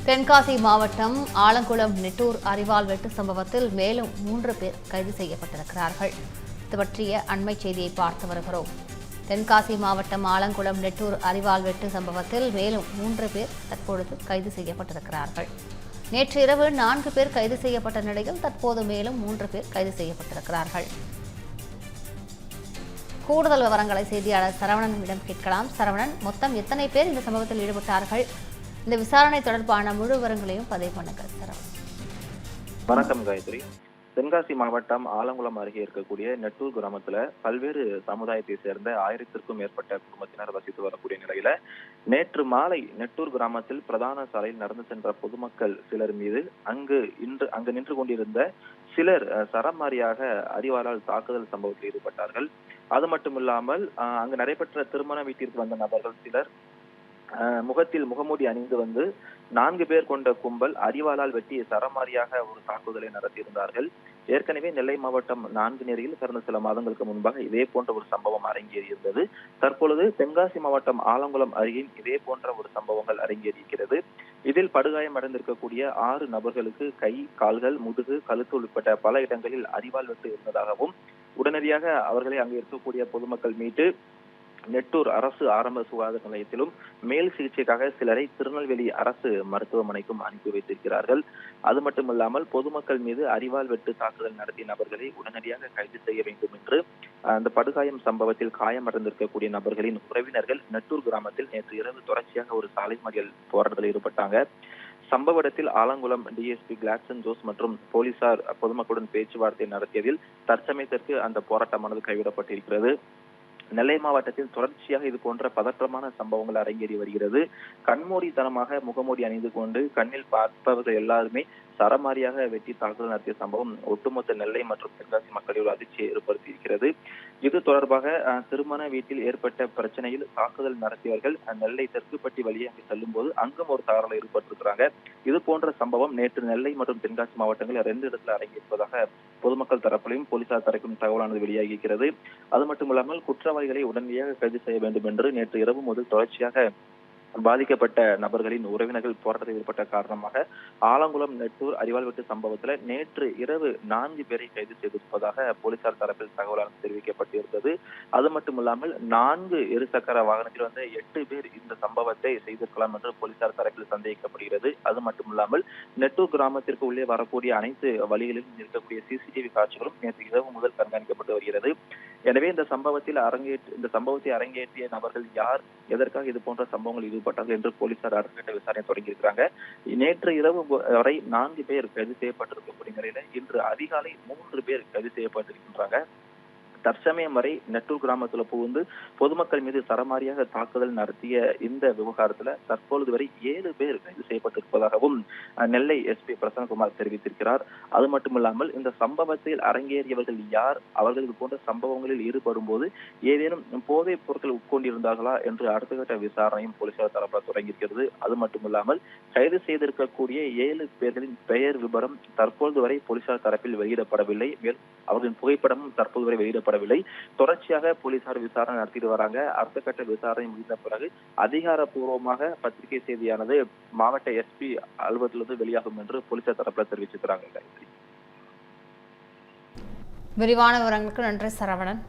தென்காசி மாவட்டம் ஆலங்குளம் நெட்டூர் அரிவாள் வெட்டு சம்பவத்தில் மேலும் 3 பேர் கைது செய்யப்பட்டிருக்கிறார்கள். இது பற்றிய அண்மை செய்தியை பார்த்து வருகிறோம். தென்காசி மாவட்டம் ஆலங்குளம் நெட்டூர் அரிவாள் வெட்டு சம்பவத்தில் மேலும் 3 பேர் தற்பொழுது கைது செய்யப்பட்டிருக்கிறார்கள். நேற்று இரவு 4 பேர் கைது செய்யப்பட்ட நிலையில் தற்போது மேலும் 3 பேர் கைது செய்யப்பட்டிருக்கிறார்கள். கூடுதல் விவரங்களை செய்தியாளர் சரவணனிடம் கேட்கலாம். சரவணன், மொத்தம் எத்தனை பேர் இந்த சம்பவத்தில் ஈடுபட்டார்கள்? இந்த விசாரணை தொடர்பான முழு விவரங்களையும் பதிவு பண்ணுங்கள் சரவணன். வணக்கம் காயத்ரி. தென்காசி மாவட்டம் ஆலங்குளம் அருகே இருக்கக்கூடிய நெட்டூர் கிராமத்துல பல்வேறு சமுதாயத்தை சேர்ந்த 1000த்திற்கும் மேற்பட்ட குடும்பத்தினர் வசித்து வரக்கூடிய நிலையில நேற்று மாலை நெட்டூர் கிராமத்தில் பிரதான சாலையில் நடந்து சென்ற பொதுமக்கள் சிலர் மீது அங்கு நின்று கொண்டிருந்த சிலர் சரமாரியாக அரிவாளால் தாக்குதல் சம்பவத்தில் ஈடுபட்டார்கள். அது மட்டுமில்லாமல் அங்கு நடைபெற்ற திருமண வீட்டிற்கு வந்த நபர்கள் சிலர் முகத்தில் முகமூடி அணிந்து வந்து 4 பேர் கொண்ட கும்பல் அரிவாளால் வெட்டி சரமாரியாக ஒரு தாக்குதலை நடத்தியிருந்தார்கள். ஏற்கனவே நெல்லை மாவட்டம் நான்குநேரியில் கடந்த சில மாதங்களுக்கு முன்பாக இதே போன்ற ஒரு சம்பவம் அரங்கேறியிருந்தது. தற்பொழுது தென்காசி மாவட்டம் ஆலங்குளம் அருகே இதே போன்ற ஒரு சம்பவங்கள் அரங்கேறியிருக்கிறது. இதில் படுகாயம் அடைந்திருக்கக்கூடிய 6 நபர்களுக்கு கை, கால்கள், முதுகு, கழுத்து உட்பட்ட பல இடங்களில் அரிவாள் வெட்டு இருந்ததாகவும் உடனடியாக அவர்களை அங்கு இருக்கக்கூடிய பொதுமக்கள் மீட்டு நெட்டூர் அரசு ஆரம்ப சுகாதார நிலையத்திலும் மேல் சிகிச்சைக்காக சிலரை திருநெல்வேலி அரசு மருத்துவமனைக்கும் அனுப்பி வைத்திருக்கிறார்கள். அது மட்டுமில்லாமல் பொதுமக்கள் மீது அரிவாள் வெட்டு தாக்குதல் நடத்திய நபர்களை உடனடியாக கைது செய்ய வேண்டும் என்று அந்த படுகாயம் சம்பவத்தில் காயமடைந்திருக்கக்கூடிய நபர்களின் உறவினர்கள் நெட்டூர் கிராமத்தில் நேற்று இரவு தொடர்ச்சியாக ஒரு சாலை மறியல் போராட்டத்தில் ஈடுபட்டாங்க. சம்பவ இடத்தில் ஆலங்குளம் டிஎஸ்பி கிளாட்சன் ஜோஸ் மற்றும் போலீசார் பொதுமக்களுடன் பேச்சுவார்த்தை நடத்தியதில் தற்சமயத்திற்கு அந்த போராட்டமானது கைவிடப்பட்டிருக்கிறது. நெல்லை மாவட்டத்தில் தொடர்ச்சியாக இது போன்ற பதற்றமான சம்பவங்கள் அரங்கேறி வருகிறது. கண்மூடித்தனமாக முகமூடி அணிந்து கொண்டு கண்ணில் பார்ப்பவர்கள் எல்லாருமே சரமாரியாக வெட்டி தாக்குதல் நடத்திய சம்பவம் ஒட்டுமொத்த நெல்லை மற்றும் தென்காசி மக்களில் அதிர்ச்சியை ஏற்படுத்தி இருக்கிறது. இது தொடர்பாக திருமண வீட்டில் ஏற்பட்ட பிரச்சனையில் தாக்குதல் நடத்தியவர்கள் நெல்லை தெற்குப்பட்டி வழியே அங்கு செல்லும் போது அங்கும் ஒரு தகவல் ஏற்பட்டிருக்கிறாங்க. இது போன்ற சம்பவம் நேற்று நெல்லை மற்றும் தென்காசி மாவட்டங்களில் 2 இடத்துல அரங்கேற்பதாக பொதுமக்கள் தரப்பிலும் போலீசார் தரப்பிலும் தகவலானது வெளியாகியிருக்கிறது. அது மட்டுமில்லாமல் குற்றவாளிகளை உடனடியாக கைது செய்ய வேண்டும் என்று நேற்று இரவு முதல் தொடர்ச்சியாக பாதிக்கப்பட்ட நபர்களின் உறவினர்கள் போராட்டத்தில் ஈடுபட்ட காரணமாக ஆலங்குளம் நெட்டூர் அரிவாள் வெட்டு சம்பவத்தில் நேற்று இரவு 4 பேரை கைது செய்திருப்பதாக போலீசார் தரப்பில் தகவலானது தெரிவிக்கப்பட்டிருந்தது. அது மட்டுமில்லாமல் 4 இருசக்கர வாகனத்தில் வந்த 8 பேர் இந்த சம்பவத்தை செய்திருக்கலாம் என்று போலீசார் தரப்பில் சந்தேகிக்கப்படுகிறது. அது மட்டுமில்லாமல் நெட்டூர் கிராமத்திற்கு உள்ளே வரக்கூடிய அனைத்து வழிகளிலும் இருக்கக்கூடிய சிசிடிவி காட்சிகளும் நேற்று இரவு முதல் கண்காணிக்கப்பட்டு வருகிறது. எனவே இந்த சம்பவத்தை அரங்கேற்றிய நபர்கள் யார், எதற்காக இது போன்ற சம்பவங்கள் ஈடுபட்டார்கள் என்று போலீசார் அடுத்த கட்ட விசாரணை தொடங்கியிருக்கிறாங்க. நேற்று இரவு வரை 4 பேர் கைது செய்யப்பட்டிருக்கக்கூடிய நிலையில இன்று அதிகாலை 3 பேர் கைது செய்யப்பட்டிருக்கின்றாங்க. தற்சமயம் வரை நெட்டூர் கிராமத்துல புகுந்து பொதுமக்கள் மீது சரமாரியாக தாக்குதல் நடத்திய இந்த விவகாரத்துல தற்பொழுது வரை 7 பேர் கைது செய்யப்பட்டிருப்பதாகவும் நெல்லை எஸ்பி பிரசன்னகுமார் தெரிவித்திருக்கிறார். அது மட்டுமில்லாமல் இந்த சம்பவத்தில் அரங்கேறியவர்கள் யார், அவர்கள் இது போன்ற சம்பவங்களில் ஈடுபடும் போது ஏதேனும் போதைப் பொருட்கள் உட்கொண்டிருந்தார்களா என்று அடுத்த கட்ட விசாரணையும் போலீசார் தரப்பில் தொடங்கியிருக்கிறது. அது மட்டுமில்லாமல் கைது செய்திருக்கக்கூடிய 7 பேர்களின் பெயர் விபரம் தற்பொழுது வரை போலீசார் தரப்பில் வெளியிடப்படவில்லை. மேலும் அவர்களின் புகைப்படமும் தற்போது வரை வெளியிடப்படவில்லை. தொடர்ச்சியாக போலீசார் விசாரணை நடத்திட்டு வராங்க. அடுத்த கட்ட விசாரணை முடிந்த பிறகு அதிகாரப்பூர்வமாக பத்திரிகை செய்தியானது மாவட்ட எஸ்பி அலுவலகத்திலிருந்து வெளியாகும் என்று போலீசார் தரப்பில் தெரிவிச்சிருக்கிறாங்க. விரிவான விவரங்களுக்கு நன்றி சரவணன்.